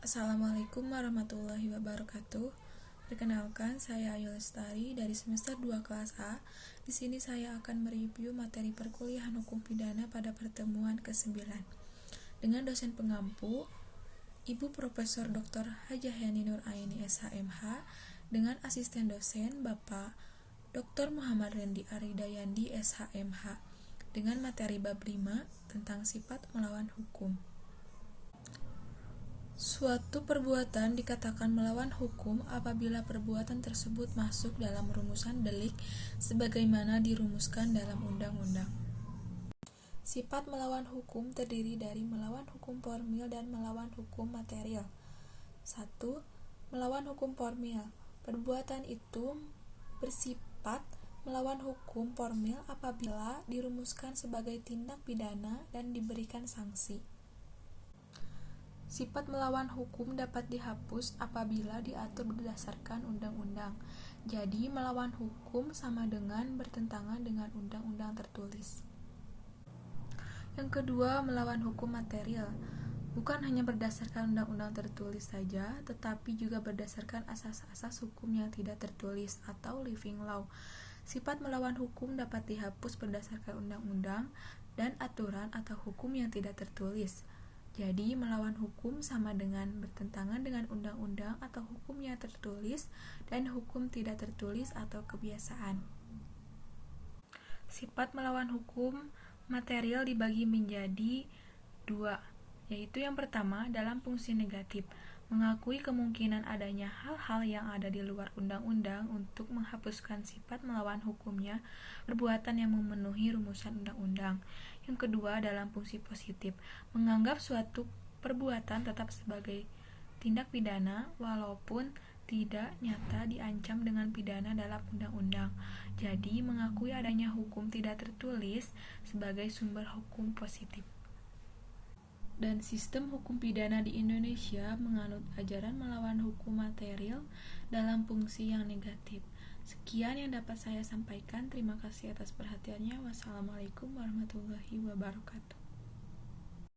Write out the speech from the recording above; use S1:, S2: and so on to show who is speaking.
S1: Assalamualaikum warahmatullahi wabarakatuh. Perkenalkan, saya Ayu Lestari dari semester 2 kelas A. Di sini saya akan mereview materi perkuliahan hukum pidana pada pertemuan ke-9 dengan dosen pengampu Ibu Profesor Dr. Hajah Yani Nur Aini SHMH dengan asisten dosen Bapak Dr. Muhammad Rendi Aridayandi SHMH dengan materi bab 5 tentang sifat melawan hukum. Suatu perbuatan dikatakan melawan hukum apabila perbuatan tersebut masuk dalam rumusan delik sebagaimana dirumuskan dalam undang-undang. Sifat melawan hukum terdiri dari melawan hukum formil dan melawan hukum material. 1. Melawan hukum formil. Perbuatan itu bersifat melawan hukum formil apabila dirumuskan sebagai tindak pidana dan diberikan sanksi. Sifat melawan hukum dapat dihapus apabila diatur berdasarkan undang-undang. Jadi, melawan hukum sama dengan bertentangan dengan undang-undang tertulis. Yang kedua, melawan hukum material. Bukan hanya berdasarkan undang-undang tertulis saja, tetapi juga berdasarkan asas-asas hukum yang tidak tertulis atau living law. Sifat melawan hukum dapat dihapus berdasarkan undang-undang dan aturan atau hukum yang tidak tertulis. Jadi, melawan hukum sama dengan bertentangan dengan undang-undang atau hukum yang tertulis dan hukum tidak tertulis atau kebiasaan. Sifat melawan hukum material dibagi menjadi 2, yaitu yang pertama dalam fungsi negatif, mengakui kemungkinan adanya hal-hal yang ada di luar undang-undang untuk menghapuskan sifat melawan hukumnya perbuatan yang memenuhi rumusan undang-undang. Yang kedua dalam fungsi positif, menganggap suatu perbuatan tetap sebagai tindak pidana walaupun tidak nyata diancam dengan pidana dalam undang-undang. Jadi, mengakui adanya hukum tidak tertulis sebagai sumber hukum positif. Dan sistem hukum pidana di Indonesia menganut ajaran melawan hukum material dalam fungsi yang negatif. Sekian yang dapat saya sampaikan. Terima kasih atas perhatiannya. Wassalamualaikum warahmatullahi wabarakatuh.